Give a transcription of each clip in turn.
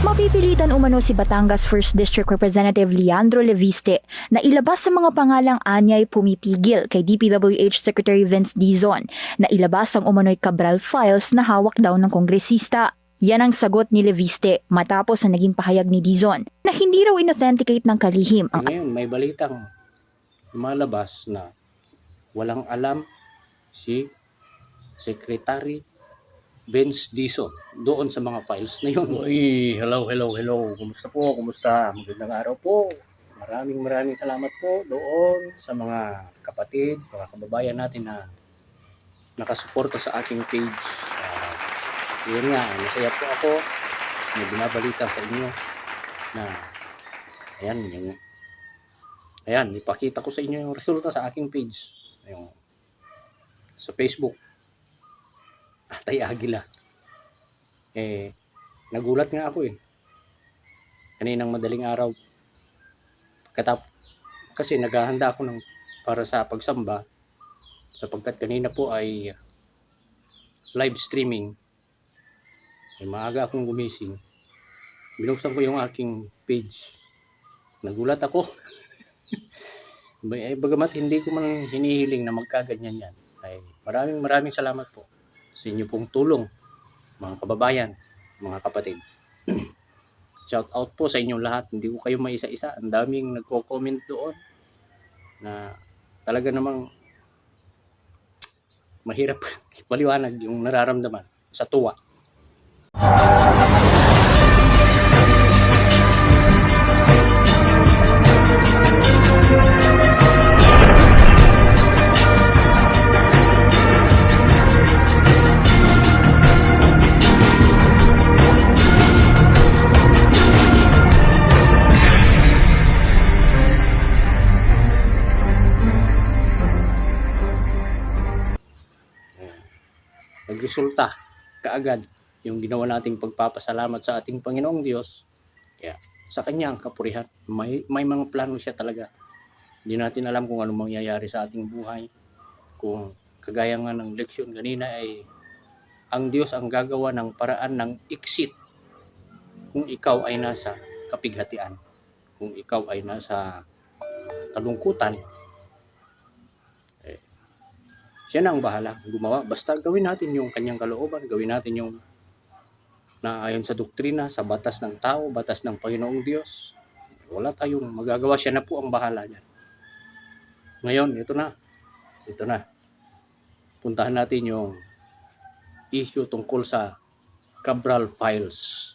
Mapipilitan umano si Batangas 1st District Representative Leandro Leviste na ilabas sa mga pangalang anyay pumipigil kay DPWH Secretary Vince Dizon na ilabas ang umano'y Cabral files na hawak daw ng kongresista. Yan ang sagot ni Leviste matapos na naging pahayag ni Dizon na hindi raw inauthenticate ng kalihim ang Ngayon may balitang malabas na walang alam si Secretary Vince Dizon doon sa mga files na yun. Uy, hello. Kumusta po? Kumusta? Magandang araw po. Maraming salamat po doon sa mga kapatid, mga kababayan natin na nakasuporta sa aking page. Yun nga, masaya po ako. May binabalita sa inyo na ayan, ipakita ko sa inyo yung resulta sa aking page. Yung, sa Facebook. Tatay Aguila. Nagulat nga ako kaninang madaling araw. Kasi naghahanda ako para sa pagsamba sapagkat kanina po ay live streaming. Maaga akong gumising. Binuksan ko yung aking page. Nagulat ako. Bagamat hindi ko man hinihiling na magkaganyan yan. Maraming salamat po sa inyo pong tulong, mga kababayan, mga kapatid. Shout out po sa inyong lahat. Hindi ko kayo maisa-isa. Ang daming nagko-comment doon na talaga namang mahirap paliwanag yung nararamdaman sa tuwa. Nagresulta kaagad yung ginawa nating pagpapasalamat sa ating Panginoong Diyos. Sa kanyang kapurihan, may mga plano siya talaga. Hindi natin alam kung ano mangyayari sa ating buhay. Kung kagaya nga ng leksyon kanina ay ang Diyos ang gagawa ng paraan ng exit kung ikaw ay nasa kapighatian, kung ikaw ay nasa kalungkutan. Siya na ang bahala gumawa. Basta gawin natin yung kanyang kalooban, gawin natin yung naayon sa doktrina, sa batas ng tao, batas ng Panginoong Diyos. Wala tayong magagawa, siya na po ang bahala niyan. Ngayon, ito na. Puntahan natin yung issue tungkol sa Cabral files.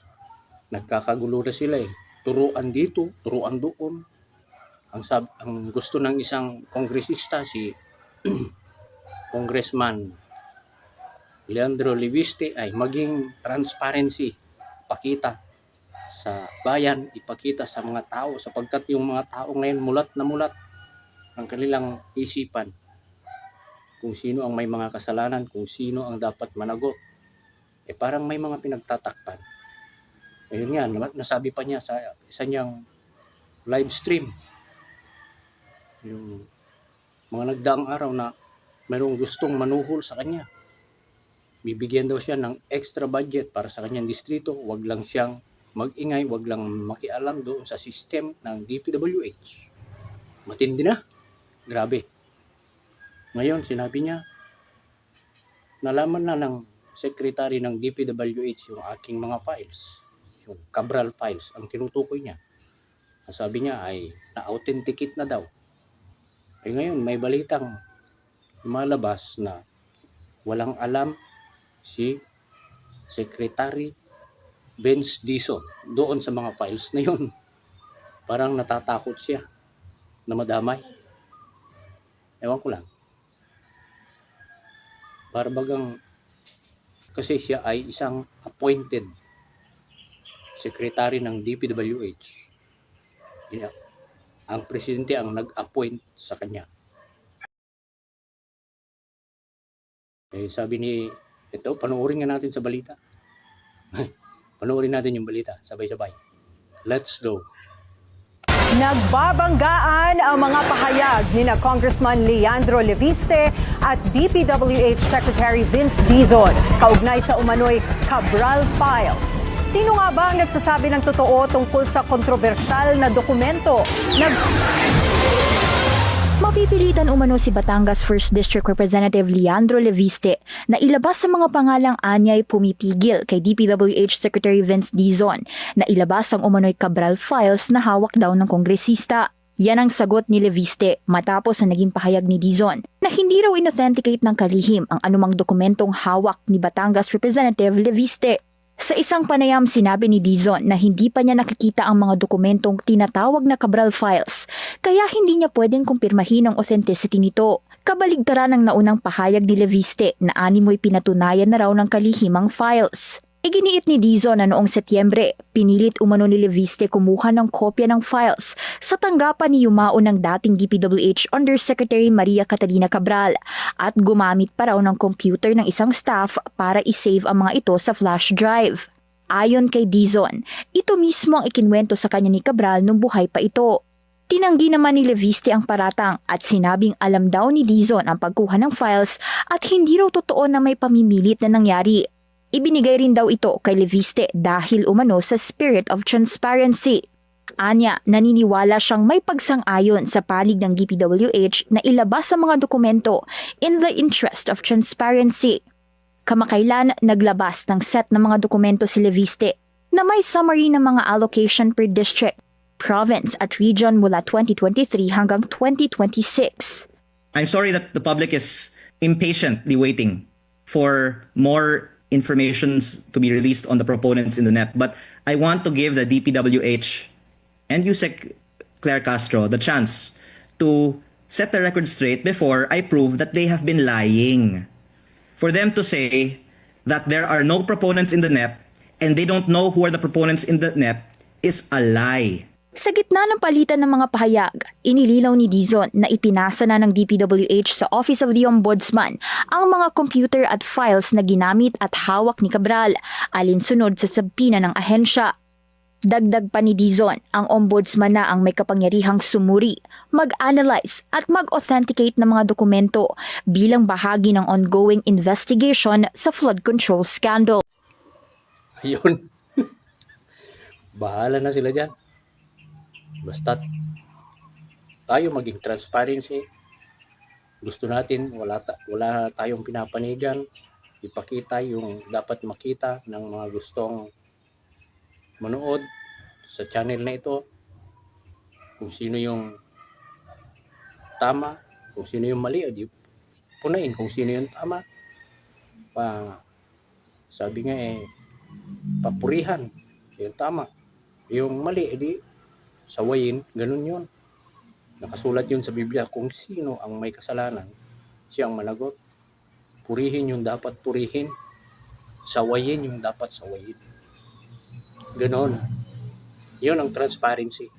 Nagkakagulo na sila Turuan dito, turuan doon. Ang gusto ng isang kongresista, si Congressman Leandro Leviste, ay maging transparency, ipakita sa bayan, ipakita sa mga tao, sapagkat yung mga tao ngayon mulat ang kanilang isipan kung sino ang may mga kasalanan, kung sino ang dapat managot. Parang may mga pinagtatakpan. Ayun nga, nasabi pa niya sa isa niyang live stream, yung mga nagdaang araw na mayroong gustong manuhol sa kanya. Bibigyan daw siya ng extra budget para sa kanyang distrito. Wag lang siyang mag-ingay, wag lang makialam doon sa system ng DPWH. Matindi na. Grabe. Ngayon, sinabi niya, nalaman na ng secretary ng DPWH yung aking mga files. Yung Cabral files, ang tinutukoy niya. Sabi niya ay na-authenticate na daw. Ngayon, may balitang malabas na walang alam si Secretary Vince Dizon doon sa mga files na yun. Parang natatakot siya na madamay. Ewan ko lang. Para bagang kasi siya ay isang appointed secretary ng DPWH. Ang presidente ang nag-appoint sa kanya. Sabi ni, panoorin nga natin sa balita. Panoorin natin yung balita, sabay-sabay. Let's go. Nagbabanggaan ang mga pahayag ni na Congressman Leandro Leviste at DPWH Secretary Vince Dizon kaugnay sa umano'y Cabral files. Sino nga ba ang nagsasabi ng totoo tungkol sa kontrobersyal na dokumento? Mapipilitan umano si Batangas 1st District Representative Leandro Leviste na ilabas sa mga pangalang anyay pumipigil kay DPWH Secretary Vince Dizon na ilabas ang umano'y Cabral files na hawak daw ng kongresista. Yan ang sagot ni Leviste matapos na naging pahayag ni Dizon na hindi raw inauthenticate ng kalihim ang anumang dokumentong hawak ni Batangas Representative Leviste. Sa isang panayam sinabi ni Dizon na hindi pa niya nakikita ang mga dokumentong tinatawag na Cabral files, kaya hindi niya pwedeng kumpirmahin ang authenticity nito. Kabaligtaran ng naunang pahayag ni Leviste na animoy pinatunayan na raw ng kalihimang files. Iginiit ni Dizon na noong Setyembre, pinilit umano ni Leviste kumuha ng kopya ng files sa tanggapan ni Yumao ng dating DPWH Undersecretary Maria Catalina Cabral at gumamit pa raw ng computer ng isang staff para isave ang mga ito sa flash drive. Ayon kay Dizon, ito mismo ang ikinwento sa kanya ni Cabral nung buhay pa ito. Tinanggi naman ni Leviste ang paratang at sinabing alam daw ni Dizon ang pagkuha ng files at hindi raw totoo na may pamimilit na nangyari. Ibinigay rin daw ito kay Leviste dahil umano sa spirit of transparency. Anya, naniniwala siyang may pagsang-ayon sa panig ng DPWH na ilabas ang mga dokumento in the interest of transparency. Kamakailan naglabas ng set ng mga dokumento si Leviste na may summary ng mga allocation per district, province at region mula 2023 hanggang 2026. I'm sorry that the public is impatiently waiting for more informations to be released on the proponents in the NEP, but I want to give the DPWH and USEC Claire Castro the chance to set the record straight before I prove that they have been lying. For them to say that there are no proponents in the NEP and they don't know who are the proponents in the NEP is a lie. Sa gitna ng palitan ng mga pahayag, inilinaw ni Dizon na ipinasa na ng DPWH sa Office of the Ombudsman ang mga computer at files na ginamit at hawak ni Cabral, alinsunod sa sabina ng ahensya. Dagdag pa ni Dizon, ang Ombudsman na ang may kapangyarihang sumuri, mag-analyze at mag-authenticate ng mga dokumento bilang bahagi ng ongoing investigation sa flood control scandal. Ayun. Bahala na sila dyan. Basta tayo maging transparency. Gusto natin, wala tayong pinapanigan. Ipakita yung dapat makita ng mga gustong manood sa channel na ito. Kung sino yung tama, kung sino yung mali, adi punain kung sino yung tama. Sabi nga papurihan yung tama. Yung mali, edi sawayin, ganun yun. Nakasulat yun sa Biblia, kung sino ang may kasalanan, siyang managot. Purihin yung dapat purihin, sawayin yung dapat sawayin. Ganon. Yun ang transparency.